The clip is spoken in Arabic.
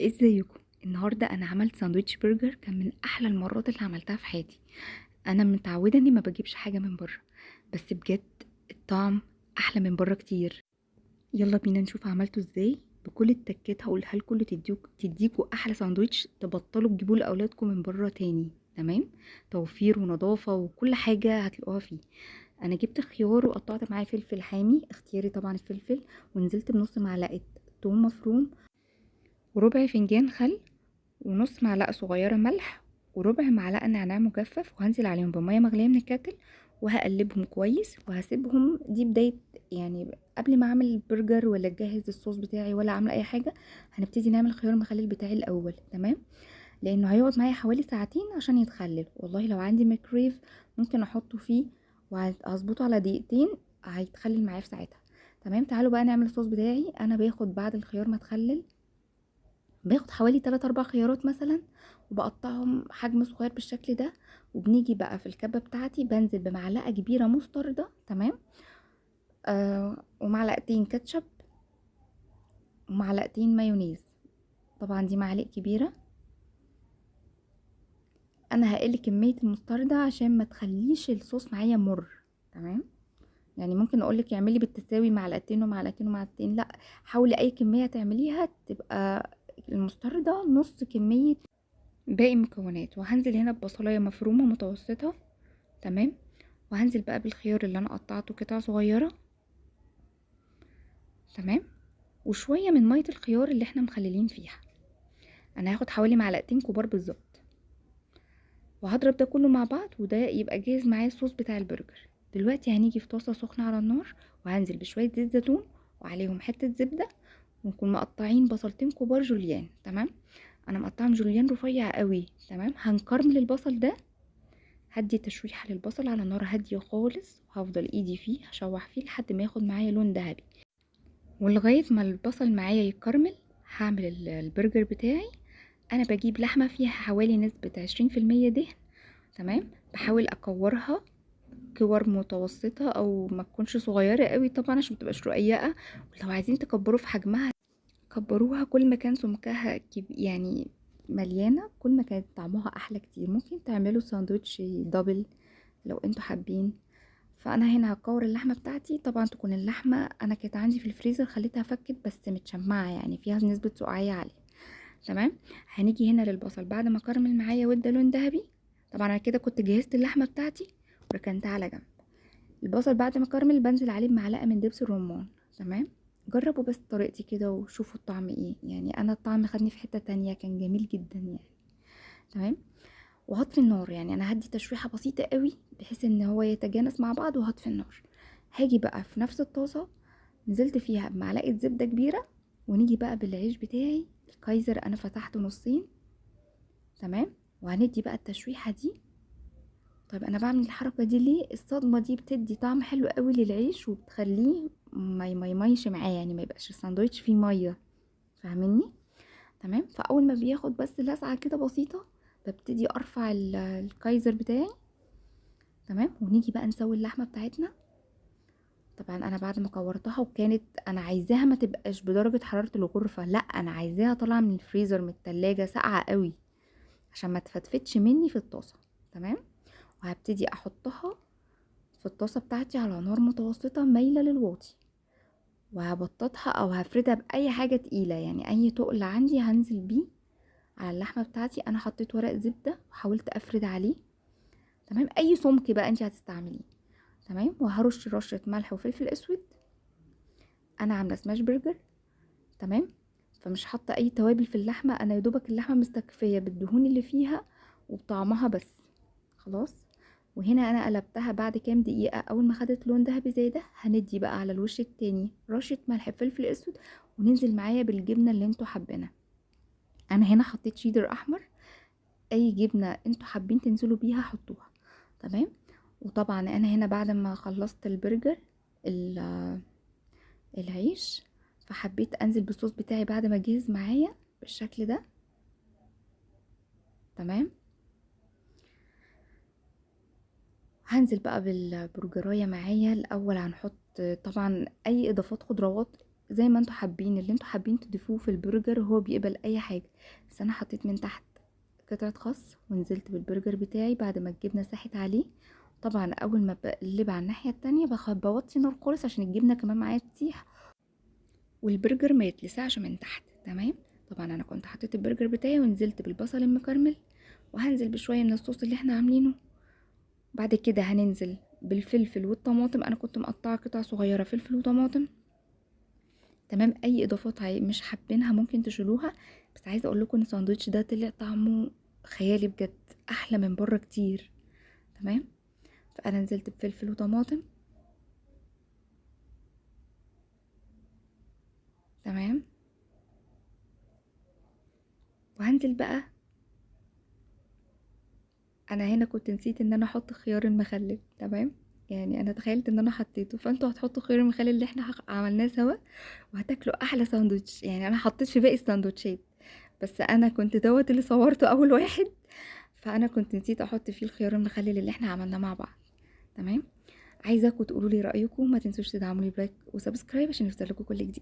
ازيكم؟ النهارده انا عملت ساندوتش برجر، كان من احلى المرات اللي عملتها في حياتي. انا متعوده اني ما بجيبش حاجه من بره، بس بجد الطعم احلى من بره كتير. يلا بينا نشوف عملته ازاي بكل التكات، هقولها لكم اللي تديكوا احلى ساندوتش، تبطلوا تجيبوه لاولادكم من بره تاني. تمام؟ توفير ونظافه وكل حاجه هتلاقوها فيه. انا جبت خيار وقطعت معاه فلفل حامي، اختياري طبعا الفلفل، ونزلت بنص معلقه توم مفروم، وربع فنجان خل، ونص معلقة صغيرة ملح، وربع معلقة نعناع مجفف، وهنزل عليهم بمية مغلية من الكاتل، وهقلبهم كويس وهسيبهم. دي بداية يعني قبل ما اعمل البرجر ولا اجهز الصوص بتاعي ولا اعمل اي حاجة، هنبتدي نعمل خيار مخلل بتاعي الاول. تمام؟ لانه هيقعد معايا حوالي ساعتين عشان يتخلل. والله لو عندي ميكرويف ممكن احطه فيه وهظبطه على دقيقتين، هيتخلل معايا في ساعتها. تمام؟ تعالوا بقى نعمل الصوص بتاعي. انا باخد بعد الخيار ما تخلل، باخد حوالي 3 4 خيارات مثلا، وبقطعهم حجم صغير بالشكل ده. وبنيجي بقى في الكبة بتاعتي بنزل بمعلقة كبيرة مستردة. تمام؟ ومعلقتين كاتشب، ومعلقتين مايونيز. طبعا دي معالق كبيرة. انا هقل كمية المستردة عشان ما تخليش الصوص معايا مر. تمام؟ يعني ممكن اقولك اعملي بالتساوي معلقتين ومعلقتين ومعلقتين، لا، حاولي اي كمية تعمليها تبقى المستردة نص كمية باقي المكونات. وهنزل هنا ببصلايه مفرومه متوسطه. تمام؟ وهنزل بقى بالخيار اللي انا قطعته قطع صغيره. تمام؟ وشويه من ميه الخيار اللي احنا مخللين فيها. انا هاخد حوالي معلقتين كبار بالظبط، وهضرب ده كله مع بعض، وده يبقى جاهز معايا الصوص بتاع البرجر. دلوقتي هنيجي في طاسه سخنه على النار، وهنزل بشويه زيت زيتون وعليهم حته زبده، ونكون مقطعين بصلتين كبار جوليان. تمام؟ انا مقطعهم جوليان رفيع قوي. تمام؟ هنكرمل البصل ده، هدي تشويحة للبصل على نار هادية خالص، وهفضل ايدي فيه هشوح فيه لحد ما ياخد معايا لون ذهبي. ولغاية ما البصل معايا يتكرمل هعمل البرجر بتاعي. انا بجيب لحمة فيها حوالي نسبة 20% دهن. تمام؟ بحاول اكورها كور متوسطة او ما تكونش صغيرة قوي طبعا عشان متبقاش رقيقة. ولو عايزين تكبروا في حجمها كبروها، كل ما كان سمكها يعني مليانة كل ما كانت طعمها احلى كتير. ممكن تعملوا ساندوتش دبل لو انتوا حابين. فانا هنا هكور اللحمه بتاعتي. طبعا تكون اللحمه انا كانت عندي في الفريزر خليتها فكت بس متشمعه، يعني فيها نسبه سقعيه عاليه. تمام؟ هنيجي هنا للبصل بعد ما كرمل معايا وادى لون ذهبي. طبعا انا كده كنت جهزت اللحمه بتاعتي وركنتها على جنب. البصل بعد ما كرمل بنزل عليه بمعلقه من دبس الرمان. تمام؟ جربوا بس طريقتي كده وشوفوا الطعم ايه. يعني انا الطعم خدني في حته تانية، كان جميل جدا يعني. تمام؟ وهطفي النار، يعني انا هدي تشويحه بسيطه قوي بحيث ان هو يتجانس مع بعض، وهطفي النار. هاجي بقى في نفس الطاسه نزلت فيها بمعلقه زبده كبيره، ونيجي بقى بالعيش بتاعي الكايزر انا فتحته نصين. تمام؟ وهندي بقى التشويحه دي. طيب انا بعمل الحركه دي ليه؟ الصدمه دي بتدي طعم حلو قوي للعيش، وبتخليه ما يميش معاه، يعني ما يبقاش الساندوتش فيه ميه. فاهميني؟ تمام؟ فاول ما بياخد بس لسعه كده بسيطه ببتدي ارفع الكايزر بتاعي. تمام؟ ونيجي بقى نسوي اللحمه بتاعتنا. طبعا انا بعد ما كورتها وكانت انا عايزاها ما تبقاش بدرجه حراره الغرفه، لا، انا عايزاها طالعه من الفريزر من التلاجة ساقعه قوي عشان ما تفتفتش مني في الطاسه. تمام؟ وهبتدي احطها في الطاسه بتاعتي على نار متوسطه مايله للواطي، وهبططها او هفردها باي حاجه تقيله، يعني اي تقل عندي هنزل بيه على اللحمه بتاعتي. انا حطيت ورق زبده وحاولت افرد عليه. تمام؟ اي سمك بقى انت هتستعمليه. تمام؟ وهرش رشه ملح وفلفل اسود. انا عامله سماش برجر. تمام؟ فمش حاطه اي توابل في اللحمه، انا يدوبك اللحمه مستكفيه بالدهون اللي فيها وبطعمها بس. خلاص. وهنا انا قلبتها بعد كام دقيقه، اول ما خدت لون دهبي زي ده هندي بقى على الوش التاني رشه ملح فلفل اسود، وننزل معايا بالجبنه اللي انتوا حابينها. انا هنا حطيت شيدر احمر، اي جبنه انتوا حابين تنزلوا بيها حطوها. تمام؟ وطبعا انا هنا بعد ما خلصت البرجر العيش، فحبيت انزل بالصوص بتاعي بعد ما جهز معايا بالشكل ده. تمام؟ هنزل بقى بالبرجرايه معايا. الاول هنحط طبعا اي اضافات خضروات زي ما انتوا حابين، اللي انتوا حابين تضيفوه في البرجر هو بيقبل اي حاجه. بس انا حطيت من تحت قطعه خس ونزلت بالبرجر بتاعي بعد ما الجبنه ساحت عليه. طبعا اول ما بقلبها على الناحيه التانية بوطي النار خالص عشان الجبنه كمان معايا تسيح والبرجر ما يتلسعش من تحت. تمام. طبعا انا كنت حطيت البرجر بتاعي ونزلت بالبصل المكرمل، وهنزل بشويه من الصوص اللي احنا عاملينه. بعد كده هننزل بالفلفل والطماطم، انا كنت مقطعه قطع صغيره فلفل وطماطم. تمام. اي اضافات مش حابينها ممكن تشيلوها. بس عايزه اقول لكم ان الساندوتش ده طلع طعمه خيالي بجد، احلى من بره كتير. تمام. فانا نزلت بفلفل وطماطم. تمام. وهنزل بقى، انا هنا كنت نسيت ان انا احط خيار المخلل. تمام. يعني انا تخيلت ان انا حطيته، فانتوا هتحطوا خيار المخلل اللي احنا عملناه سوا وهتاكلوا احلى ساندوتش. يعني انا حطيت في باقي الساندوتشات، بس انا كنت دوت اللي صورته اول واحد، فانا كنت نسيت احط فيه الخيار المخلل اللي احنا عملناه مع بعض. تمام. عايزاكم تقولوا لي رايكم، ما تنسوش تدعموني بلايك وسبسكرايب عشان يوصلكوا كل جديد.